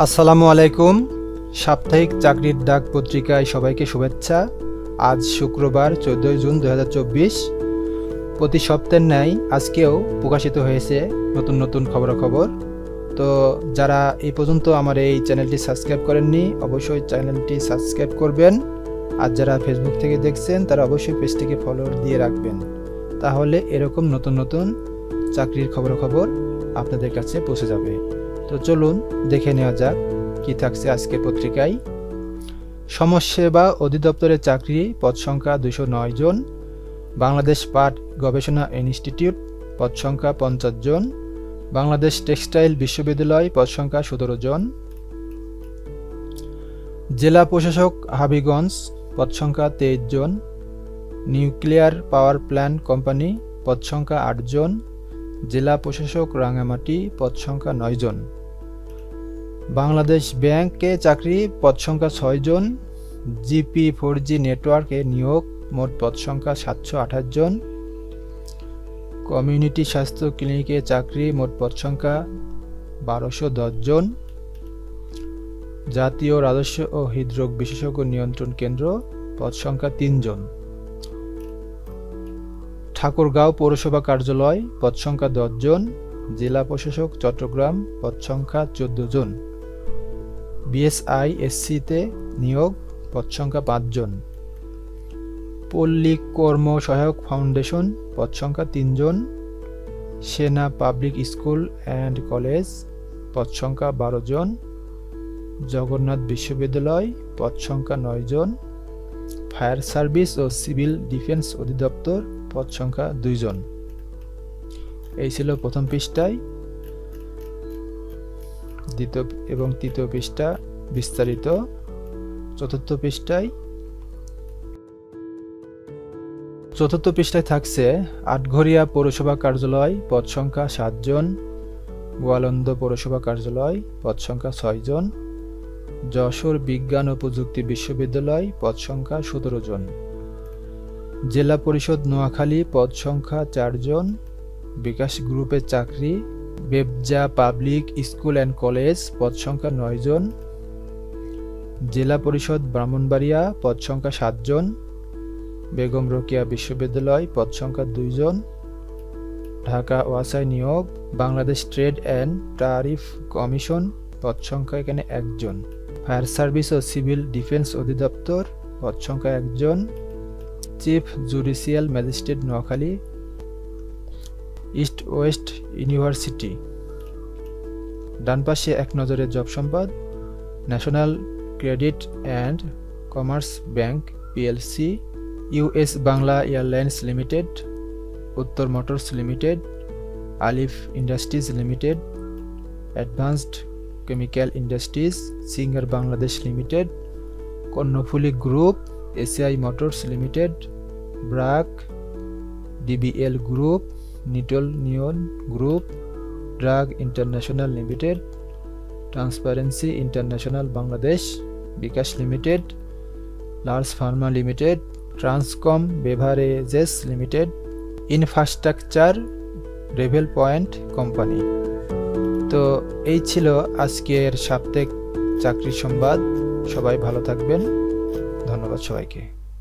আসসালামু আলাইকুম। সাপ্তাহিক চাকরির ডাক পত্রিকায় সবাইকে শুভেচ্ছা। আজ শুক্রবার 14 জুন 2024। প্রতি সপ্তাহের ন্যায় আজকেও প্রকাশিত হয়েছে নতুন নতুন খবরাখবর। তো যারা এই পর্যন্ত আমার এই চ্যানেলটি সাবস্ক্রাইব করেননি অবশ্যই চ্যানেলটি সাবস্ক্রাইব করবেন, আর যারা ফেসবুক থেকে দেখছেন তারা অবশ্যই পেজটিকে ফলো দিয়ে রাখবেন, তাহলে এরকম নতুন নতুন চাকরির খবরাখবর আপনাদের কাছে পৌঁছে যাবে। তো চলুন দেখে নেওয়া যাক কি থাকছে আজকের পত্রিকায়। সমাজসেবা অধিদপ্তরের চাকরি, পদ সংখ্যা 209 জন। বাংলাদেশ পাট গবেষণা ইনস্টিটিউট, পদ সংখ্যা 50 জন। বাংলাদেশ টেক্সটাইল বিশ্ববিদ্যালয়, পদ সংখ্যা 17 জন। জেলা প্রশাসক হাবিগঞ্জ, পদ সংখ্যা 23 জন। নিউক্লিয়ার পাওয়ার প্ল্যান্ট কোম্পানি, পদ সংখ্যা 8 জন। জেলা প্রশাসক রাঙ্গামাটি, পদ সংখ্যা 9 জন। বাংলাদেশ ব্যাংকে চাকরি, পদ সংখ্যা 6 জন। জিপি 4G নেটওয়ার্কে নিয়োগ, মোট পদ সংখ্যা 728 জন। কমিউনিটি স্বাস্থ্য ক্লিনিকে চাকরি, মোট পদ সংখ্যা 1210 জন। জাতীয় রাজস্ব ও হৃদরোগ বিশেষজ্ঞ নিয়ন্ত্রণ কেন্দ্র, পদ সংখ্যা 3 জন। ঠাকুরগাঁও পৌরসভা কার্যালয়, পদ সংখ্যা 10 জন। জেলা প্রশাসক চট্টগ্রাম, পদ সংখ্যা 14 জন। বিএসআইএসসিতে নিয়োগ, পদ সংখ্যা 5 জন। পল্লী কর্ম সহায়ক ফাউন্ডেশন, পদ সংখ্যা 3 জন। সেনা পাবলিক স্কুল অ্যান্ড কলেজ, পদ সংখ্যা 12 জন। জগন্নাথ বিশ্ববিদ্যালয়, পদ সংখ্যা 9 জন। ফায়ার সার্ভিস ও সিভিল ডিফেন্স অধিদপ্তর, পদ সংখ্যা 2 জন। এই ছিল প্রথম পৃষ্ঠায়। দ্বিতীয় এবং তৃতীয় পৃষ্ঠা বিস্তারিত। চতুর্থ পৃষ্ঠায় থাকছে আটঘরিয়া পৌরসভা কার্যালয়, পদ সংখ্যা 7 জন। গোয়ালন্দ পৌরসভা কার্যালয়, পদ সংখ্যা 6 জন। যশোর বিজ্ঞান ও প্রযুক্তি বিশ্ববিদ্যালয়, পদ সংখ্যা 17 জন। জেলা পরিষদ নোয়াখালী, পদ সংখ্যা 4 জন। বিকাশ গ্রুপের চাকরি, বেবজা পাবলিক স্কুল অ্যান্ড কলেজ, পদ সংখ্যা 9 জন। জেলা পরিষদ ব্রাহ্মণবাড়িয়া, পদ সংখ্যা 7 জন। বেগম রোকেয়া বিশ্ববিদ্যালয়, পদ সংখ্যা 2 জন। ঢাকা ওয়াসায় নিয়োগ, Bangladesh Trade and Tariff Commission, পদ সংখ্যা এখানে 1 জন। ফায়ার সার্ভিস ও সিভিল ডিফেন্স অধিদপ্তর, পদ সংখ্যা 1 জন। Chief judicial magistrate Noakhali. East West University. ডান পাশে এক নজরে জব সংবাদ। National Credit and Commerce Bank PLC, US Bangla Airlines Limited, Uttara Motors Limited, Alif Industries Limited, Advanced Chemical Industries, Singer Bangladesh Limited, Karnaphuli group, ACI Motors Limited, BRAC, DBL group, Nitol Niloy group, drug International Limited, Transparency International Bangladesh, bKash Limited, large pharma limited, Transcom Beverages Limited, infrastructure Revel Point company. তো এই ছিল আজকের সাপ্তাহিক চাকরির সংবাদ। সবাই ভালো থাকবেন। ধন্যবাদ সবাইকে।